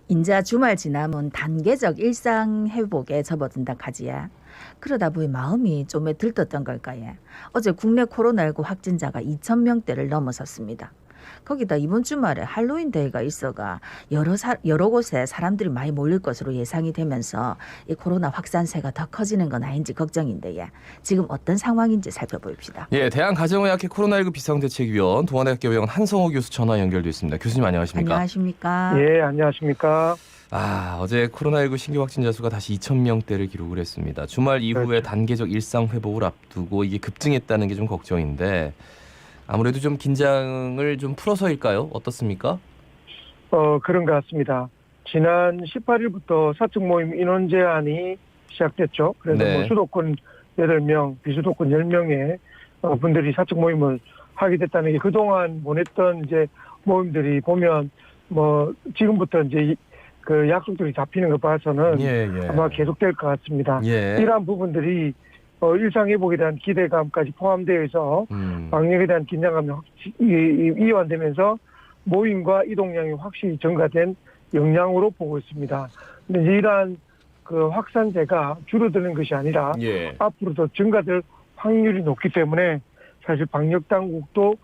인자 주말 지나면 단계적 일상 회복에 접어든다 카지야. 그러다 보니 마음이 좀 들떴던 걸까예. 어제 국내 코로나19 확진자가 2,000명대를 넘어섰습니다. 거기다 이번 주말에 할로윈 데이가 있어가 여러 곳에 사람들이 많이 몰릴 것으로 예상이 되면서 이 코로나 확산세가 더 커지는 건 아닌지 걱정인데 지금 어떤 상황인지 살펴봅시다. 예, 대한가정의학회 코로나19 비상대책위원 동아대학교병원 한성호 교수 전화 연결돼 있습니다. 교수님 안녕하십니까? 안녕하십니까? 예, 안녕하십니까? 어제 코로나19 신규 확진자 수가 다시 2,000명대를 기록을 했습니다. 주말 이후에 그렇죠. 단계적 일상 회복을 앞두고 이게 급증했다는 게 좀 걱정인데 아무래도 좀 긴장을 좀 풀어서일까요? 어떻습니까? 그런 것 같습니다. 지난 18일부터 사적 모임 인원 제한이 시작됐죠. 그래서 네. 수도권 8명, 비수도권 10명의 분들이 사적 모임을 하게 됐다는 게 그동안 보냈던 이제 모임들이 보면 지금부터 이제 그 약속들이 잡히는 거 봐서는 예. 아마 계속될 것 같습니다. 예. 이러한 부분들이 일상 회복에 대한 기대감까지 포함되어 있어 방역에 대한 긴장감이 이완되면서 모임과 이동량이 확실히 증가된 영향으로 보고 있습니다. 근데 이제 이러한 그 확산세가 줄어드는 것이 아니라 예. 앞으로 더 증가될 확률이 높기 때문에 사실 방역 당국도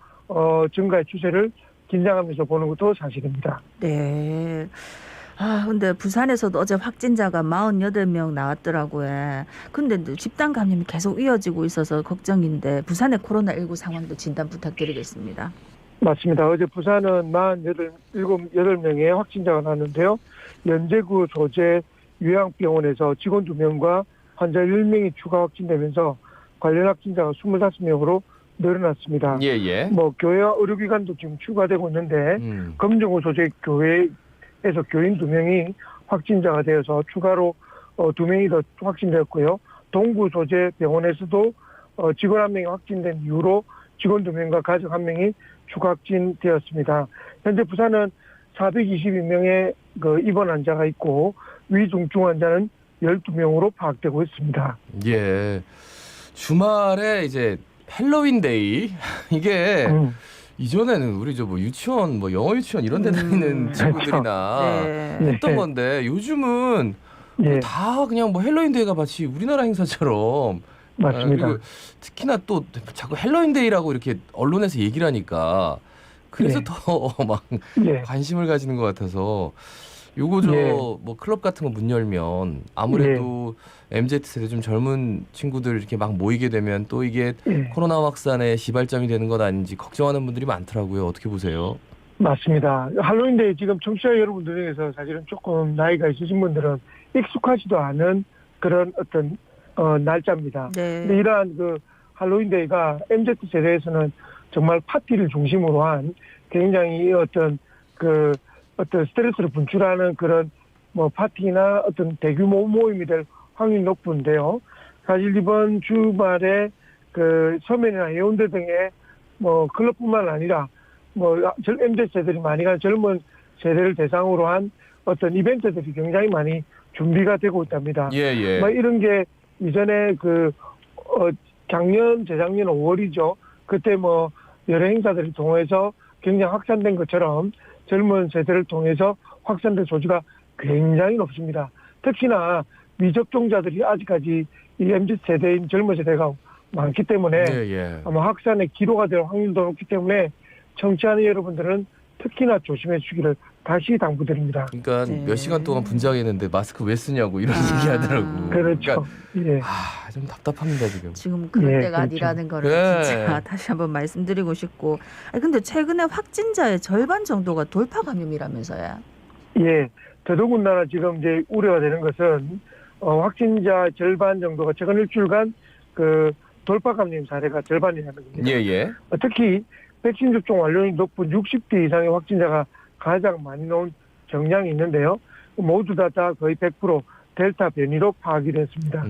증가의 추세를 긴장하면서 보는 것도 사실입니다. 네. 근데 부산에서도 어제 확진자가 48명 나왔더라고요. 근데 집단 감염이 계속 이어지고 있어서 걱정인데 부산의 코로나19 상황도 진단 부탁드리겠습니다. 맞습니다. 어제 부산은 8명의 확진자가 나왔는데요. 연제구 소재 요양병원에서 직원 2명과 환자 10명이 추가 확진되면서 관련 확진자가 25명으로 늘어났습니다. 예. 교회와 의료기관도 지금 추가되고 있는데 검정구 소재 교회에서 교인 2명이 확진자가 되어서 추가로 2명이 더 확진되었고요. 동구 소재 병원에서도 직원 1명이 확진된 이후로 직원 2명과 가족 1명이 추가 확진되었습니다. 현재 부산은 422명의 입원 환자가 있고 위중증 환자는 12명으로 파악되고 있습니다. 예. 주말에 이제 헬로윈데이 이게 이전에는 우리 유치원 영어 유치원 이런 데 다니는 친구들이나 했던 건데 요즘은 다 그냥 헬로윈데이가 마치 우리나라 행사처럼 맞습니다. 그리고 특히나 또 자꾸 헬로윈데이라고 이렇게 언론에서 얘기를 하니까 그래서 더 막 관심을 가지는 것 같아서 요거 클럽 같은 거 문 열면 아무래도 MZ세대 좀 젊은 친구들 이렇게 막 모이게 되면 또 이게 코로나 확산의 시발점이 되는 것 아닌지 걱정하는 분들이 많더라고요. 어떻게 보세요? 맞습니다. 할로윈데이 지금 청취자 여러분들 중에서 사실은 조금 나이가 있으신 분들은 익숙하지도 않은 그런 어떤 날짜입니다. 근데 이러한 할로윈데이가 MZ세대에서는 정말 파티를 중심으로 한 굉장히 어떤 스트레스를 분출하는 그런 파티나 어떤 대규모 모임이 될 확률이 높은데요. 사실 이번 주말에 서면이나 해운대 등의 클럽뿐만 아니라 MZ세대들이 많이 가는 젊은 세대를 대상으로 한 어떤 이벤트들이 굉장히 많이 준비가 되고 있답니다. 이런 게 이전에 재작년 5월이죠. 그때 여러 행사들을 통해서 굉장히 확산된 것처럼 젊은 세대를 통해서 확산된 소지가 굉장히 높습니다. 특히나 미접종자들이 아직까지 이 MZ세대인 젊은 세대가 많기 때문에 아마 확산의 기로가 될 확률도 높기 때문에 청취하는 여러분들은 특히나 조심해 주시기를 다시 당부드립니다. 그러니까 몇 시간 동안 분장했는데 마스크 왜 쓰냐고 이런 얘기 하더라고. 그렇죠. 좀 답답합니다 지금. 지금 그럴 때가 아니라는 거를 진짜 다시 한번 말씀드리고 싶고. 근데 최근에 확진자의 절반 정도가 돌파 감염이라면서요? 예. 더더군다나 지금 이제 우려가 되는 것은 확진자 절반 정도가 최근 일주일간 돌파 감염 사례가 절반이라는 겁니다. 특히 백신 접종 완료율이 높은 60대 이상의 확진자가 가장 많이 나온 경향이 있는데요. 모두 다 거의 100% 델타 변이로 파악이 됐습니다.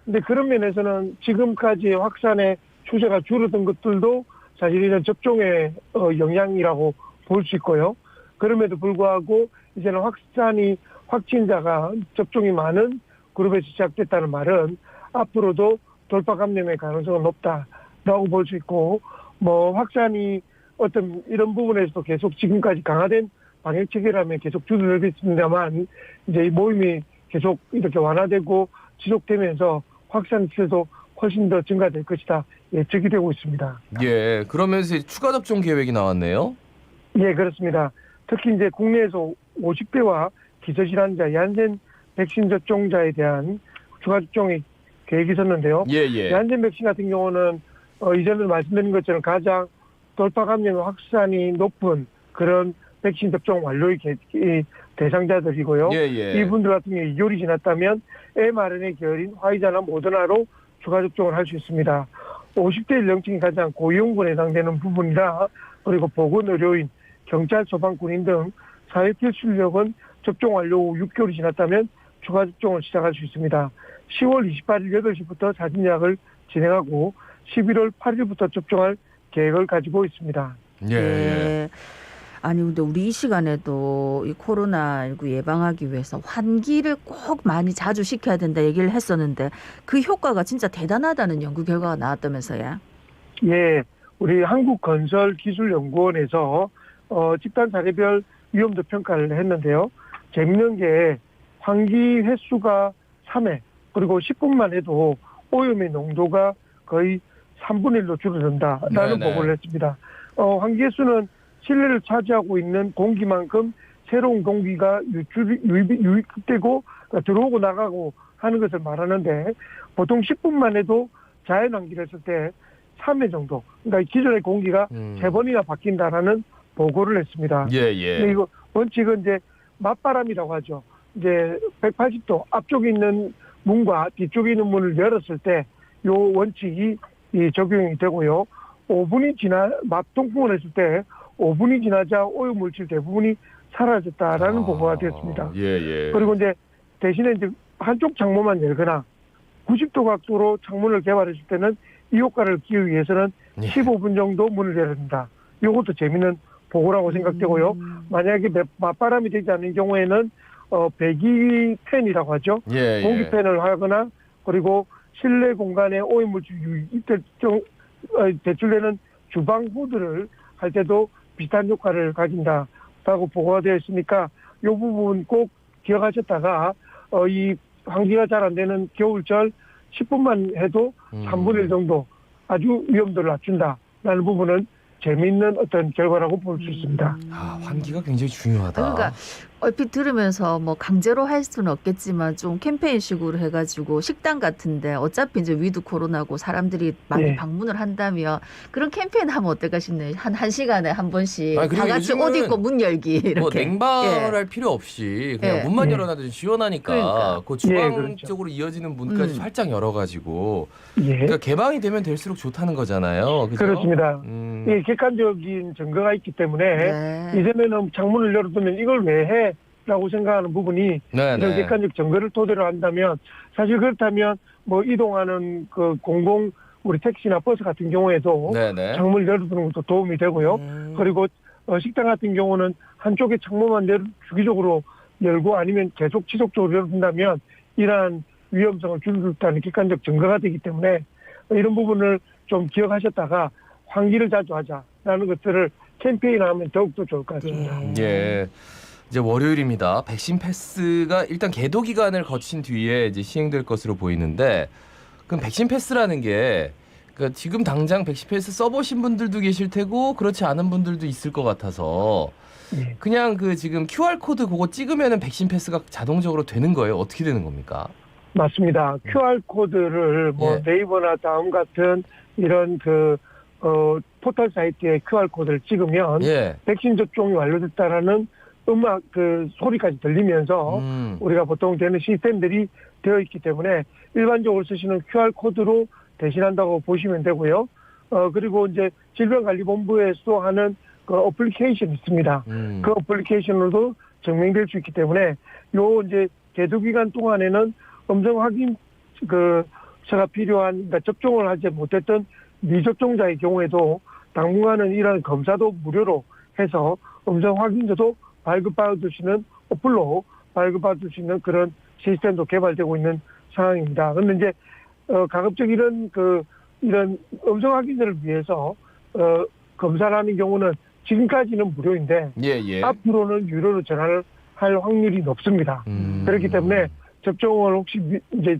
근데 그런 면에서는 지금까지 확산의 추세가 줄어든 것들도 사실 이런 접종의 영향이라고 볼 수 있고요. 그럼에도 불구하고 이제는 확진자가 접종이 많은 그룹에서 시작됐다는 말은 앞으로도 돌파 감염의 가능성은 높다라고 볼 수 있고 확산이 어떤 이런 부분에서도 계속 지금까지 강화된 방역 체계라면 계속 줄어들겠습니다만 이제 이 모임이 계속 이렇게 완화되고 지속되면서 확산세도 훨씬 더 증가될 것이다 예측이 되고 있습니다. 예, 그러면서 추가 접종 계획이 나왔네요. 예, 그렇습니다. 특히 이제 국내에서 50대와 기저질환자, 얀센 백신 접종자에 대한 추가 접종이 계획이 있었는데요. 예, 예. 얀센 백신 같은 경우는 이전에 말씀드린 것처럼 가장 돌파 감염 확산이 높은 그런 백신 접종 완료의 대상자들이고요. 예, 예. 이분들 같은 경우 2개월이 지났다면 mRNA 계열인 화이자나 모더나로 추가 접종을 할 수 있습니다. 50대 연령층이 가장 고위험군에 해당되는 부분이라 그리고 보건의료인, 경찰, 소방, 군인 등 사회 필수 인력은 접종 완료 후 6개월이 지났다면 추가 접종을 시작할 수 있습니다. 10월 28일 8시부터 사진 예약을 진행하고 11월 8일부터 접종할 계획을 가지고 있습니다. 예. 네. 아니 근데 우리 이 시간에도 이 코로나19 예방하기 위해서 환기를 꼭 많이 자주 시켜야 된다 얘기를 했었는데 그 효과가 진짜 대단하다는 연구 결과가 나왔다면서요? 예, 우리 한국건설기술연구원에서 집단 사례별 위험도 평가를 했는데요. 재밌는 게 환기 횟수가 3회 그리고 10분만 해도 오염의 농도가 거의 3분의 1로 줄어든다라는 네네. 보고를 했습니다. 환기 횟수는 실내를 차지하고 있는 공기만큼 새로운 공기가 유입되고 들어오고 나가고 하는 것을 말하는데 보통 10분만 해도 자연환기를 했을 때 3회 정도, 그러니까 기존의 공기가 3번이나 바뀐다라는 보고를 했습니다. 예, 예. 근데 이거 원칙은 이제 맞바람이라고 하죠. 이제 180도 앞쪽에 있는 문과 뒤쪽에 있는 문을 열었을 때 요 원칙이 적용이 되고요. 5분이 맞동풍을 했을 때 5분이 지나자 오염물질 대부분이 사라졌다라는 보고가 되었습니다. 예, 예. 그리고 이제 대신에 이제 한쪽 창문만 열거나 90도 각도로 창문을 개발했을 때는 이 효과를 얻기 위해서는 예. 15분 정도 문을 열어야 된다. 이것도 재미있는 보고라고 생각되고요. 만약에 맞바람이 되지 않는 경우에는 배기팬이라고 하죠. 예, 예. 공기팬을 하거나 그리고 실내 공간에 오염물질 배출되는 주방 후드를 할 때도 비슷한 효과를 가진다라고 보고가 되어 있으니까 이 부분 꼭 기억하셨다가 이 환기가 잘 안 되는 겨울철 10분만 해도 3분의 1 정도 아주 위험도를 낮춘다라는 부분은 재미있는 어떤 결과라고 볼 수 있습니다. 아, 환기가 굉장히 중요하다. 그러니까 얼핏 들으면서 뭐 강제로 할 수는 없겠지만 좀 캠페인식으로 해가지고 식당 같은데 어차피 이제 위드 코로나고 사람들이 많이 네. 방문을 한다면 그런 캠페인 하면 어떨까 싶네요. 한 시간에 한 번씩 아니, 그리고 다 같이 옷 요즘은 입고 문 열기 이렇게. 뭐 냉방을 예. 할 필요 없이 그냥 예. 문만 예. 열어놔도 시원하니까 그러니까. 그 주방 예, 그렇죠. 쪽으로 이어지는 문까지 활짝 열어가지고 예. 그러니까 개방이 되면 될수록 좋다는 거잖아요. 그죠? 그렇습니다. 예. 이 객관적인 증거가 있기 때문에 네. 이전에는 창문을 열어두면 이걸 왜 해? 라고 생각하는 부분이 네, 이런 네. 객관적 증거를 토대로 한다면 사실 그렇다면 뭐 이동하는 그 공공 우리 택시나 버스 같은 경우에도 네네. 창문을 열어두는 것도 도움이 되고요. 그리고 식당 같은 경우는 한쪽에 창문만 주기적으로 열고 아니면 계속 지속적으로 열어둔다면 이러한 위험성을 줄여준다는 객관적 증거가 되기 때문에 이런 부분을 좀 기억하셨다가 환기를 자주 하자라는 것들을 캠페인하면 더욱더 좋을 것 같습니다. 예. 이제 월요일입니다. 백신 패스가 일단 계도 기간을 거친 뒤에 이제 시행될 것으로 보이는데, 그럼 백신 패스라는 게 그러니까 지금 당장 백신 패스 써보신 분들도 계실 테고 그렇지 않은 분들도 있을 것 같아서 예. 그냥 그 지금 QR 코드 그거 찍으면은 백신 패스가 자동적으로 되는 거예요? 어떻게 되는 겁니까? 맞습니다. QR 코드를 뭐 예. 네이버나 다음 같은 이런 포털 사이트에 QR 코드를 찍으면 예. 백신 접종이 완료됐다라는 음악 소리까지 들리면서 우리가 보통 되는 시스템들이 되어 있기 때문에 일반적으로 쓰시는 QR 코드로 대신한다고 보시면 되고요. 그리고 이제 질병관리본부에서 하는 그 어플리케이션이 있습니다. 그 어플리케이션으로도 증명될 수 있기 때문에 요 이제 계도 기간 동안에는 음성 확인 서가 필요한 그러니까 접종을 하지 못했던 미접종자의 경우에도 당분간은 이런 검사도 무료로 해서 음성 확인서도 발급받을 수 있는 어플로 발급받을 수 있는 그런 시스템도 개발되고 있는 상황입니다. 그런데 이제 가급적 이런 음성 확인서를 위해서 검사를 하는 경우는 지금까지는 무료인데 예. 앞으로는 유료로 전환을 할 확률이 높습니다. 그렇기 때문에 접종을 혹시 이제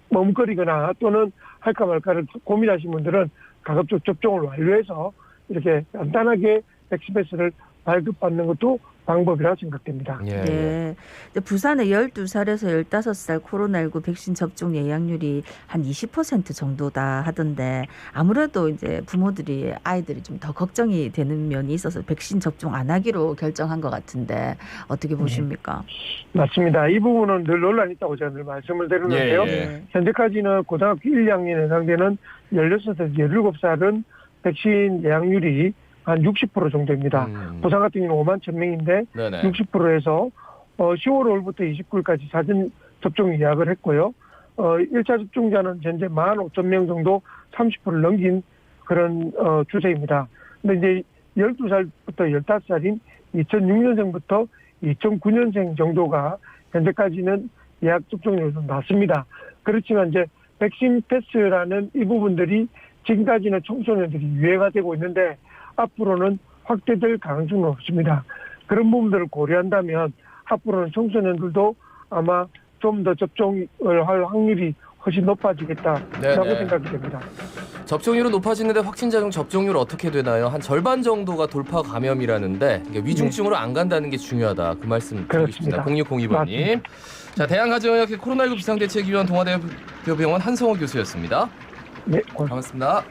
머뭇거리거나 또는 할까 말까를 고민하시는 분들은 가급적 접종을 완료해서 이렇게 간단하게 백신 패스를 발급받는 것도 방법이라 생각됩니다. 네. 부산의 12살에서 15살 코로나19 백신 접종 예약률이 한 20% 정도다 하던데 아무래도 이제 부모들이 아이들이 좀 더 걱정이 되는 면이 있어서 백신 접종 안 하기로 결정한 것 같은데 어떻게 보십니까? 맞습니다. 이 부분은 늘 논란이 있다고 제가 늘 말씀을 드리는데요. 현재까지는 고등학교 1, 2학년에 해당되는 16에서 17살은 백신 예약률이 한 60% 정도입니다. 부산 같은 경우는 5만 1,000명인데 60%에서 10월 5일부터 29일까지 사전 접종 예약을 했고요. 1차 접종자는 현재 15,000명 정도 30%를 넘긴 그런 추세입니다. 근데 이제 12살부터 15살인 2006년생부터 2009년생 정도가 현재까지는 예약 접종률이 좀 낮습니다. 그렇지만 이제 백신 패스라는 이 부분들이 지금까지는 청소년들이 유예가 되고 있는데 앞으로는 확대될 가능성은 없습니다. 그런 부분들을 고려한다면 앞으로는 청소년들도 아마 좀 더 접종을 할 확률이 훨씬 높아지겠다라고 생각이 됩니다. 접종률은 높아지는데 확진자 중 접종률 어떻게 되나요? 한 절반 정도가 돌파 감염이라는데 위중증으로 안 간다는 게 중요하다. 그 말씀 드리겠습니다. 0602번님. 자, 대한가정의학회 코로나19 비상대책위원 동아대학교 병원 한성호 교수였습니다. 네, 고맙습니다.